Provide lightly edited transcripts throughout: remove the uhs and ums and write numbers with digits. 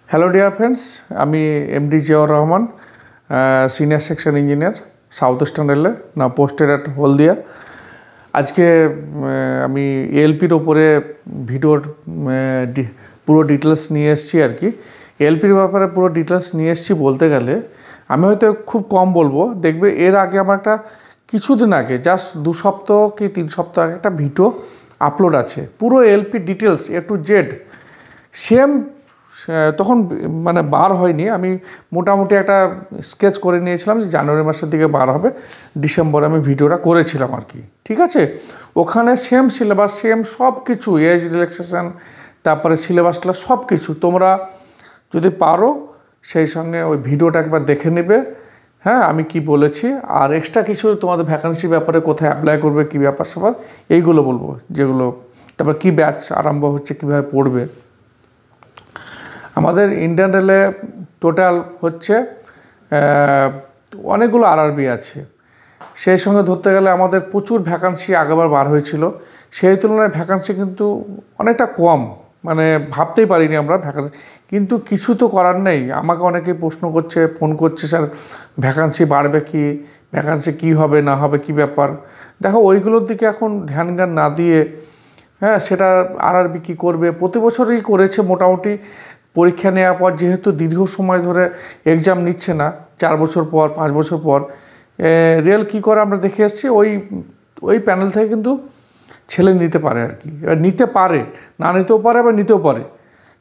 Hello dear friends, আমি MD Ziaur Rahman, senior section engineer, south eastern রেলে, না পোস্টেড অ্যাট হলদিয়া। আজকে আমি এএলপির ওপরে ভিডিওর পুরো ডিটেলস নিয়ে এসেছি আর কি। এএলপির ব্যাপারে পুরো ডিটেলস নিয়ে এসেছি বলতে গেলে আমি হয়তো খুব কম বলবো। দেখবে এর আগে আমার একটা কিছুদিন আগে জাস্ট 2 সপ্তাহ কি 3 সপ্তাহ আগে একটা ভিডিও আপলোড আছে, পুরো ALP details A to Z. Same তখন মানে বার হয়নি, আমি মোটামুটি একটা স্কেচ করে নিয়েছিলাম যে জানুয়ারি মাসের দিকে বার হবে, ডিসেম্বরে আমি ভিডিওটা করেছিলাম আর কি। ঠিক আছে, ওখানে সেম সিলেবাস, সেম সব কিছু, এজ রিল্যাক্সেশন, তারপরে সিলেবাসটা সব কিছু তোমরা যদি পারো সেই সঙ্গে ওই ভিডিওটা একবার দেখে নেবে। হ্যাঁ, আমি কি বলেছি, আর এক্সট্রা কিছু তোমাদের ভ্যাকান্সির ব্যাপারে কোথায় অ্যাপ্লাই করবে, কী ব্যাপার স্যাপার এইগুলো বলবো, যেগুলো তারপর কী ব্যাচ আরম্ভ হচ্ছে, কীভাবে পড়বে। আমাদের ইন্ডিয়ান রেলে টোটাল হচ্ছে অনেকগুলো আরআরবি আছে, সেই সঙ্গে ধরতে গেলে আমাদের প্রচুর ভ্যাকান্সি আগেবার বার হয়েছিল, সেই তুলনায় ভ্যাকান্সি কিন্তু অনেকটা কম, মানে ভাবতেই পারিনি আমরা ভ্যাকান্সি। কিন্তু কিছু তো করার নেই, আমাকে অনেকেই প্রশ্ন করছে, ফোন করছে, স্যার ভ্যাকান্সি বাড়বে কি, ভ্যাকান্সি কী হবে না হবে, কী ব্যাপার। দেখো ওইগুলোর দিকে এখন ধ্যান জ্ঞান না দিয়ে, হ্যাঁ, সেটা আরআরবি কী করবে, প্রতি বছরই করেছে মোটামুটি। পরীক্ষা নেওয়ার পর যেহেতু দীর্ঘ সময় ধরে এক্সাম নিচ্ছে না, 4 বছর পর 5 বছর পর রেল কী করে আমরা দেখে এসেছি, ওই প্যানেল থেকে কিন্তু ছেলে নিতে পারে আর কি। নিতে পারে, না নিতেও পারে, আবার নিতেও পারে,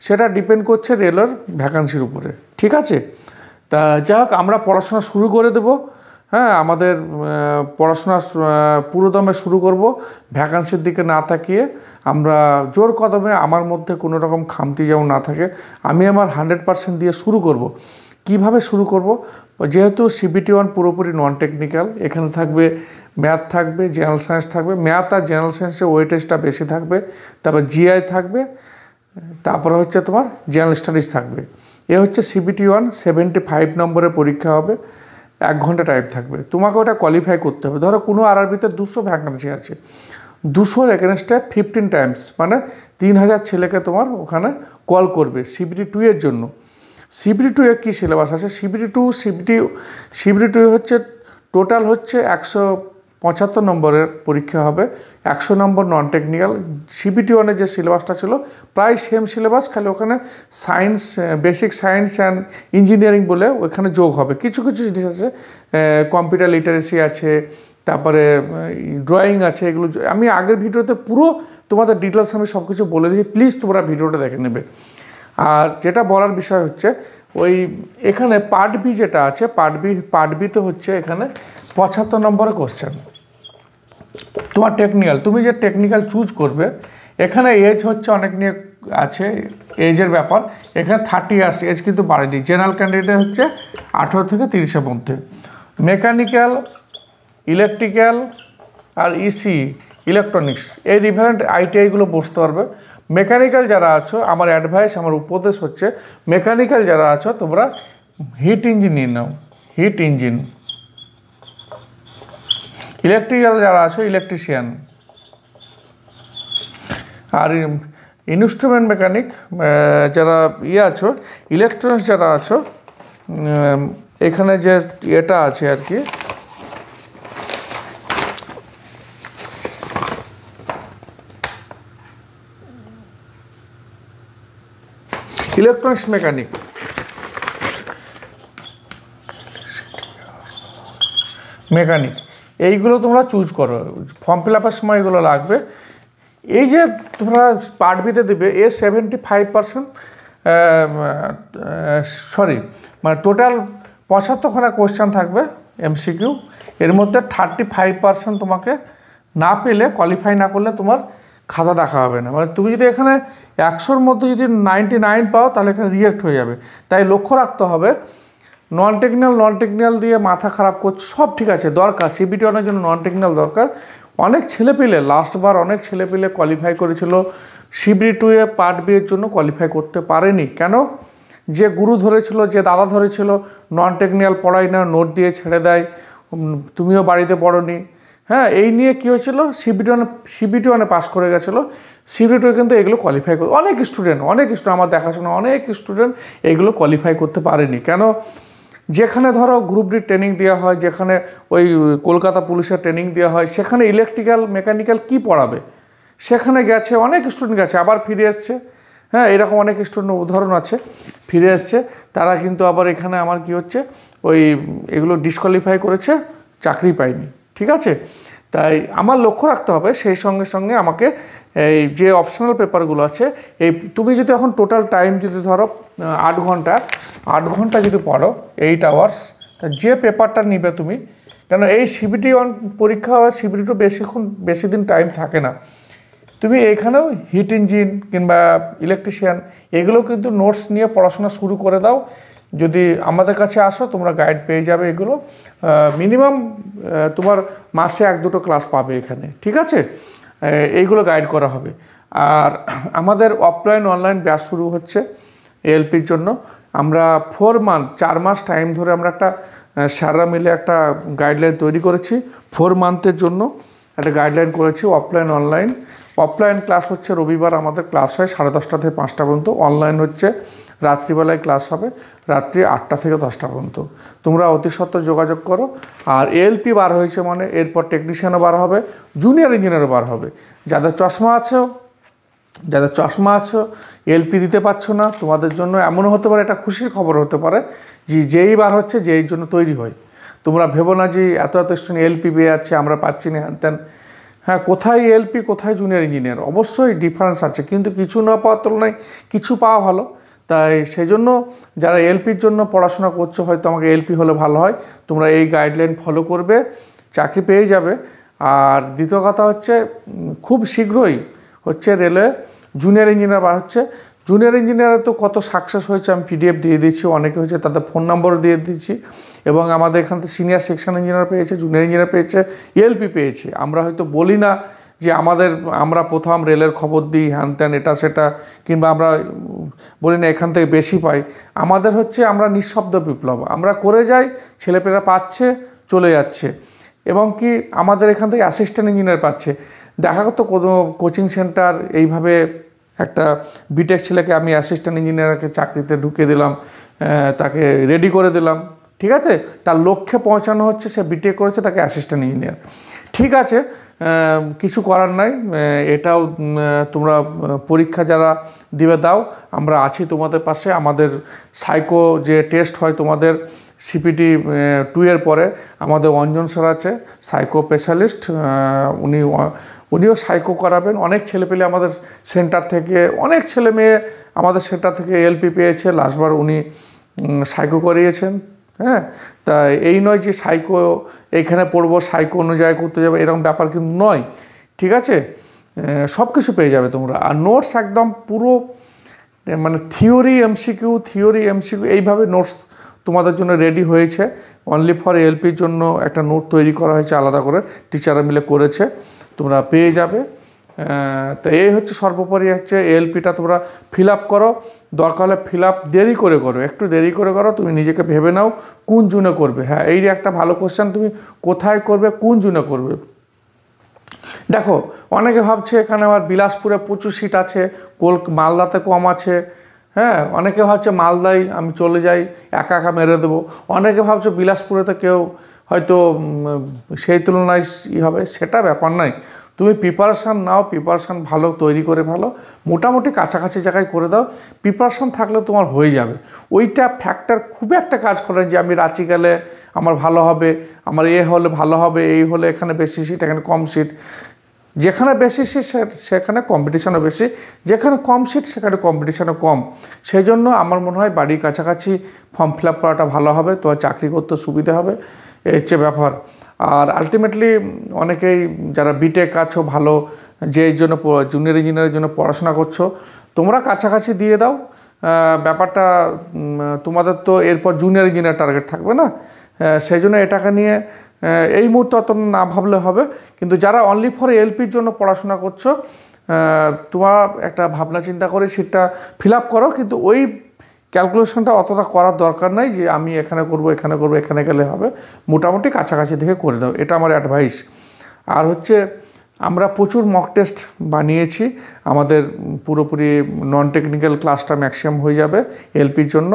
সেটা ডিপেন্ড করছে রেলের ভ্যাকান্সির উপরে। ঠিক আছে, তা যাই হোক, আমরা পড়াশোনা শুরু করে দেবো। হ্যাঁ, আমাদের পড়াশোনা পুরোদমে শুরু করব, ভ্যাকান্সির দিকে না তাকিয়ে আমরা জোর কদমে, আমার মধ্যে কোনো রকম খামতি যেমন না থাকে, আমি আমার 100% দিয়ে শুরু করব। কিভাবে শুরু করব, যেহেতু CBT 1 পুরোপুরি নন টেকনিক্যাল, এখানে থাকবে ম্যাথ, থাকবে জেনারেল সায়েন্স, থাকবে ম্যাথ আর জেনারেল সায়েন্সের ওয়েটেজটা বেশি থাকবে, তারপর জিআই থাকবে, তারপরে হচ্ছে তোমার জেনারেল স্টাডিজ থাকবে। এ হচ্ছে CBT 1, 75 নম্বরের পরীক্ষা হবে, 1 ঘন্টা টাইম থাকবে, তোমাকে ওটা কোয়ালিফাই করতে হবে। ধরো কোনো আরআরবিতে 200 ভ্যাকান্সি আছে, 200 এগেনস্টে 15 টাইমস, মানে 3000 ছেলেকে তোমার ওখানে কল করবে CBT 2 এর জন্য। CBT 2 এর কী সিলেবাস আছে, CBT 2 হচ্ছে টোটাল হচ্ছে 175 নম্বরের পরীক্ষা হবে, 100 নম্বর নন টেকনিক্যাল। CBT 1 এর যে সিলেবাসটা ছিল প্রায় সেম সিলেবাস, খালি ওখানে science, basic science and engineering বলে ওখানে যোগ হবে। কিছু কিছু জিনিস আছে, কম্পিউটার লিটারেসি আছে, তারপরে ড্রয়িং আছে, এগুলো আমি আগের ভিডিওতে পুরো তোমাদের ডিটেলস আমি সব কিছু বলে দিই, প্লিজ তোমরা ভিডিওটা দেখে নেবে। আর যেটা বলার বিষয় হচ্ছে, ওই এখানে পার্ট বি যেটা আছে, পার্ট বিতে হচ্ছে এখানে 75 নম্বরের কোশ্চেন। তোমার টেকনিক্যাল, তুমি যে টেকনিক্যাল চুজ করবে, এখানে এজ হচ্ছে অনেক নিয়ে আছে, এজের ব্যাপার। এখানে 30 ইয়ার্স এজ কিন্তু বাড়েনি। জেনারেল ক্যান্ডিডেট হচ্ছে 18 থেকে 30-এর মধ্যে। মেকানিক্যাল, ইলেকট্রিক্যাল আর ইসি, ইলেকট্রনিক্স, এই রিভেলেন্ট ITI-গুলো বসতে পারবে। মেকানিক্যাল যারা আছো, আমার অ্যাডভাইস, আমার উপদেশ হচ্ছে, মেকানিক্যাল যারা আছো তোমরা হিট ইঞ্জিন নিয়ে নাও, হিট ইঞ্জিন। ইলেকট্রিক্যাল যারা আছো ইলেকট্রিশিয়ান, আর ইনস্ট্রুমেন্ট মেকানিক যারা আছো, ইলেকট্রনিক্স যারা আছো, এখানে যে এটা আছে আর কি, ইলেকট্রনিক্স মেকানিক, এইগুলো তোমরা চুজ করো। ফর্ম ফিল আপের সময় এগুলো লাগবে। এই যে তোমরা পার্ট বিতে দেবে, 75%, মানে টোটাল 75খানা কোয়েশ্চেন থাকবে MCQ, এর মধ্যে 35% তোমাকে না পেলে, কোয়ালিফাই না করলে তোমার খাতা দেখা হবে না। মানে তুমি যদি এখানে 100-র মধ্যে যদি 99 পাও, তাহলে এখানে রিজেক্ট হয়ে যাবে। তাই লক্ষ্য রাখতে হবে, নন টেকনিক্যাল দিয়ে মাথা খারাপ করছে, সব ঠিক আছে, দরকার CBT 1 এর জন্য নন টেকনিক্যাল দরকার। অনেক ছেলেপিলে লাস্টবার অনেক ছেলেপিলে কোয়ালিফাই করেছিল, CBT 2 এ পার্ট বি এর জন্য কোয়ালিফাই করতে পারেনি। কেন? যে গুরু ধরেছিল, যে দাদা ধরেছিল, নন টেকনিক্যাল পড়াই না, নোট দিয়ে ছেড়ে দেয়, তুমিও বাড়িতে পড়োনি, হ্যাঁ, এই নিয়ে কী হয়েছিল, সিবিটি ওয়ানে পাস করে গেছিলো, সিবিটি কিন্তু এগুলো কোয়ালিফাই করে অনেক স্টুডেন্ট আমার দেখাশোনা অনেক স্টুডেন্ট এগুলো কোয়ালিফাই করতে পারেনি। কেন, যেখানে ধরো গ্রুপ ডি ট্রেনিং দেওয়া হয়, যেখানে ওই কলকাতা পুলিশের ট্রেনিং দেওয়া হয়, সেখানে ইলেকট্রিক্যাল মেকানিক্যাল কি পড়াবে, সেখানে গেছে অনেক স্টুডেন্ট গেছে আবার ফিরে এসছে। হ্যাঁ, এরকম অনেক স্টুডেন্ট উদাহরণ আছে, ফিরে এসছে, তারা কিন্তু আবার এখানে আমার কি হচ্ছে ওই এগুলো ডিসকোয়ালিফাই করেছে, চাকরি পায়নি। ঠিক আছে, তাই আমার লক্ষ্য রাখতে হবে, সেই সঙ্গে সঙ্গে আমাকে এই যে অপশনাল পেপারগুলো আছে, এই তুমি যদি এখন টোটাল টাইম যদি ধরো 8 ঘন্টা যদি পড়ো 8 আওয়ার্স, যে পেপারটা নিবে তুমি, কেন এই সিবিটি-1 পরীক্ষা হয়, সিবিটি-2 বেশি দিন টাইম থাকে না, তুমি এখানেও হিট ইঞ্জিন কিংবা ইলেকট্রিশিয়ান এগুলো কিন্তু নোটস নিয়ে পড়াশোনা শুরু করে দাও। যদি আমাদের কাছে আসো তোমরা গাইড পেয়ে যাবে, এগুলো মিনিমাম তোমার মাসে 1-2 ক্লাস পাবে এখানে। ঠিক আছে, এইগুলো গাইড করা হবে। আর আমাদের অফলাইন অনলাইন ব্যাচ শুরু হচ্ছে এএলপির জন্য। আমরা 4 মাস টাইম ধরে আমরা একটা স্যাররা মিলে একটা গাইডলাইন তৈরি করেছি। 4 মান্থের জন্য একটা গাইডলাইন করেছি অফলাইন অনলাইন। অফলাইন ক্লাস হচ্ছে রবিবার আমাদের ক্লাস হয় 10:30 থেকে 5টা পর্যন্ত। অনলাইন হচ্ছে রাত্রিবেলায় ক্লাস হবে, রাত্রি 8টা থেকে 10টা পর্যন্ত। তোমরা অতি সত্ত্বর যোগাযোগ করো। আর এএলপি বার হয়েছে মানে এরপর টেকনিশিয়ানও বার হবে, জুনিয়র ইঞ্জিনিয়ারও বার হবে। যাদের চশমা আছো এলপি দিতে পারছো না, তোমাদের জন্য এমনও হতে পারে, এটা খুশির খবর হতে পারে যে যেই বার হচ্ছে যেই জন্য তৈরি হয়। তোমরা ভেবো না যে এত স্টুডেন্ট এলপি পেয়ে যাচ্ছে আমরা পাচ্ছি না হ্যান ত্যান। হ্যাঁ, কোথায় এলপি কোথায় জুনিয়র ইঞ্জিনিয়ার, অবশ্যই ডিফারেন্স আছে, কিন্তু কিছু না পাওয়ার তুলনায় কিছু পাওয়া ভালো। তাই সেই জন্য যারা এলপির জন্য পড়াশোনা করছো, হয়তো আমাকে এলপি হলে ভালো হয়, তোমরা এই গাইডলাইন ফলো করবে, চাকরি পেয়ে যাবে। আর দ্বিতীয় কথা হচ্ছে খুব শীঘ্রই হচ্ছে রেলে জুনিয়র ইঞ্জিনিয়ার বার হচ্ছে। জুনিয়র ইঞ্জিনিয়ারে তো কত সাকসেস হয়েছে আমি পিডিএফ দিয়ে দিচ্ছি, অনেকে হয়েছে তাদের ফোন নম্বরও দিয়ে দিচ্ছি। এবং আমাদের এখান থেকে সিনিয়র সেকশন ইঞ্জিনিয়ার পেয়েছে, জুনিয়র ইঞ্জিনিয়ার পেয়েছে, এলপি পেয়েছে। আমরা হয়তো বলি না যে আমরা প্রথম রেলের খবর দিই হ্যান ত্যান এটা সেটা, কিংবা আমরা বলি না এখান থেকে বেশি পাই। আমাদের হচ্ছে আমরা নিঃশব্দ বিপ্লব, আমরা করে যাই, ছেলেপেলেরা পাচ্ছে, চলে যাচ্ছে। এবং কি আমাদের এখান থেকে অ্যাসিস্ট্যান্ট ইঞ্জিনিয়ার পাচ্ছে। দেখা তো কোনো কোচিং সেন্টার এইভাবে একটা বিটেক ছেলেকে আমি অ্যাসিস্ট্যান্ট ইঞ্জিনিয়ারকে চাকরিতে ঢুকিয়ে দিলাম, তাকে রেডি করে দিলাম। ঠিক আছে, তার লক্ষ্যে পৌঁছানো হচ্ছে, সে বিটেক করেছে, তাকে অ্যাসিস্ট্যান্ট ইঞ্জিনিয়ার। ঠিক আছে, কিছু করার নাই, এটাও তোমরা পরীক্ষা যারা দিবে দাও, আমরা আছি তোমাদের পাশে। আমাদের সাইকো যে টেস্ট হয় তোমাদের CPT-2 এর পরে, আমাদের অঞ্জন স্যার আছে সাইকো স্পেশালিস্ট, উনিও সাইকো করাবেন। অনেক ছেলেপেলে আমাদের সেন্টার থেকে, অনেক ছেলে মেয়ে আমাদের সেন্টার থেকে এলপি পেয়েছে, লাস্টবার উনি সাইকো করিয়েছেন। হ্যাঁ, তা এই নয় যে সাইকো এইখানে পড়বো, সাইকো অন্য জায়গায় করতে যাবে, এরকম ব্যাপার কিন্তু নয়। ঠিক আছে, সব কিছু পেয়ে যাবে তোমরা। আর নোটস একদম পুরো মানে থিওরি এমসিকিউ এইভাবে নোটস তোমাদের জন্য রেডি হয়েছে। অনলি ফর এলপির জন্য একটা নোট তৈরি করা হয়েছে আলাদা করে, টিচাররা মিলে করেছে, তোমরা পেয়ে যাবে। তো এই হচ্ছে সর্বোপরি হচ্ছে এলপিটা তোমরা ফিল আপ করো, দরকার হলে ফিল আপ দেরি করে করো, একটু দেরি করে করো। তুমি নিজেকে ভেবে নাও কোন জুনে করবে। হ্যাঁ, এই একটা ভালো কোশ্চেন, তুমি কোথায় করবে, কোন জুনে করবে। দেখো, অনেকে ভাবছে এখানে আমার বিলাসপুরে প্রচুর সিট আছে, মালদাতে কম আছে। হ্যাঁ, অনেকে ভাবছে মালদায় আমি চলে যাই, একা মেরে দেবো। অনেকে ভাবছে বিলাসপুরেতে কেউ হয়তো সেই তুলনায় হবে, সেটা ব্যাপার নয়। তুমি প্রিপারেশান নাও, প্রিপারেশান ভালো তৈরি করে ভালো, মোটামুটি কাছাকাছি জায়গায় করে দাও। প্রিপারেশান থাকলে তোমার হয়ে যাবে। ওইটা ফ্যাক্টর খুব একটা কাজ করে যে আমি রাঁচি গেলে আমার ভালো হবে, আমার হলে ভালো হবে, এই হলে এখানে বেশি সিট এখানে কম সিট। যেখানে বেশি সিট সেখানে কম্পিটিশানও বেশি, যেখানে কম সিট সেখানে কম্পিটিশানও কম। সেই জন্য আমার মনে হয় বাড়ির কাছাকাছি ফর্ম ফিল আপ করাটা ভালো হবে, তোমার চাকরি করতে সুবিধা হবে, এই হচ্ছে ব্যাপার। আর আলটিমেটলি অনেকেই যারা বিটেক আছো ভালো, যে এই জন্য জুনিয়র ইঞ্জিনিয়ারের জন্য পড়াশোনা করছো, তোমরা কাছাকাছি দিয়ে দাও। ব্যাপারটা তোমাদের তো এরপর জুনিয়র ইঞ্জিনিয়ার টার্গেট থাকবে না, সেই জন্য এটাকে নিয়ে এই মুহূর্তে অত না ভাবলে হবে। কিন্তু যারা অনলি ফর এলপির জন্য পড়াশোনা করছো, তোমার একটা ভাবনা চিন্তা করে সিটটা ফিল আপ করো, কিন্তু ওই ক্যালকুলেশনটা অতটা করার দরকার নাই যে আমি এখানে করব, এখানে গেলে হবে। মোটামুটি কাছাকাছি দেখে করে দাও, এটা আমার অ্যাডভাইস। আর হচ্ছে আমরা প্রচুর মক টেস্ট বানিয়েছি, আমাদের পুরোপুরি নন টেকনিক্যাল ক্লাসটা ম্যাক্সিমাম হয়ে যাবে এলপির জন্য।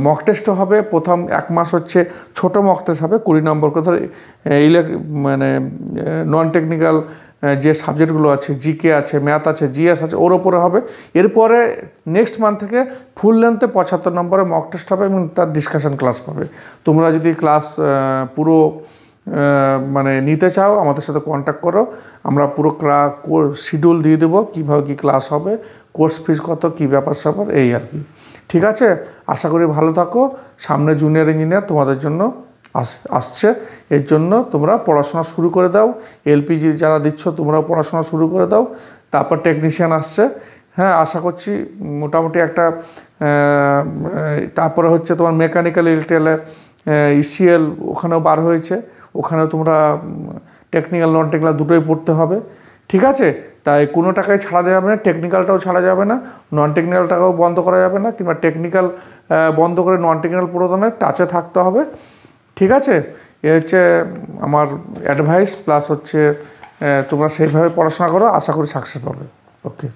মক টেস্টও হবে, প্রথম 1 মাস হচ্ছে ছোটো মক টেস্ট হবে 20 নম্বর করে, ধর মানে নন টেকনিক্যাল যে সাবজেক্টগুলো আছে, জিকে আছে, ম্যাথ আছে, জিএস আছে, ওর ওপরে হবে। এরপরে নেক্সট মান্থ থেকে ফুল লেন্থে 75 নম্বরে মক টেস্ট হবে এবং তার ডিসকাশন ক্লাস পাবে। তোমরা যদি ক্লাস পুরো মানে নিতে চাও আমাদের সাথে কন্ট্যাক্ট করো, আমরা পুরো শিডিউল দিয়ে দেবো কীভাবে কী ক্লাস হবে, কোর্স ফিস কত, কী ব্যাপার স্যাপার, এই আর কি। ঠিক আছে, আশা করি ভালো থাকো। সামনে জুনিয়র ইঞ্জিনিয়ার তোমাদের জন্য আসছে, এর জন্য তোমরা পড়াশোনা শুরু করে দাও। এলপিজি যারা দিচ্ছ তোমরাও পড়াশোনা শুরু করে দাও, তারপর টেকনিশিয়ান আসছে। হ্যাঁ, আশা করছি মোটামুটি একটা তারপরে হচ্ছে তোমার মেকানিক্যাল ইলেকট্রিক্যাল ইসিএল ওখানেও বার হয়েছে, ওখানেও তোমরা টেকনিক্যাল নন টেকনিক্যাল দুটোই পড়তে হবে। ঠিক আছে, তাই কোনো টাকায় ছাড়া যাবে না, টেকনিক্যালটাও ছাড়া যাবে না, নন টেকনিক্যালটাকেও বন্ধ করা যাবে না, কিংবা টেকনিক্যাল বন্ধ করে নন টেকনিক্যাল প্রদানের টাচে থাকতে হবে। ঠিক আছে, এ হচ্ছে আমার অ্যাডভাইস, প্লাস হচ্ছে তোমরা সেইভাবে পড়াশোনা করো, আশা করি সাকসেস পাবে। ওকে।